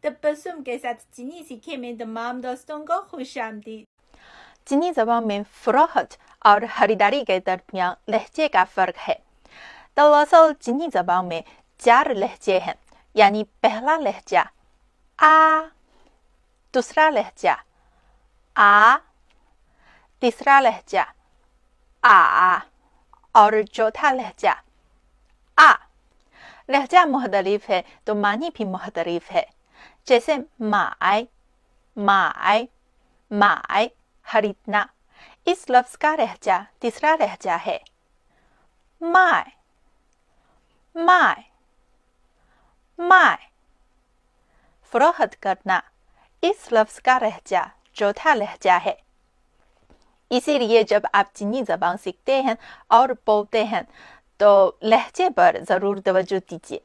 तबस्सुम के साथ चीनी सीखे में तमाम दोस्तों को खुशामदीद। चीनी ज़बान में फ़रोहत और खरीदारी के दरमियान लहजे का फ़र्क है। दरअसल चीनी ज़बान में 4 लहजे हैं, यानी पहला लहजा आ, दूसरा लहजा आ, तीसरा लहजा आ और चौथा लहजा आ। लहजा मुख्तलिफ है तो मानी भी मुख्तलिफ है। जैसे माए, माए, माए खरीदना, इस लफ्ज़ का लहजा तीसरा लहजा है। माए, माए, माए। फ़रोख्त करना, इस लफ्ज़ का लहजा चौथा लहजा है। इसीलिए जब आप चीनी ज़बान सीखते हैं और बोलते हैं तो लहजे पर ज़रूर तवज्जो दीजिए।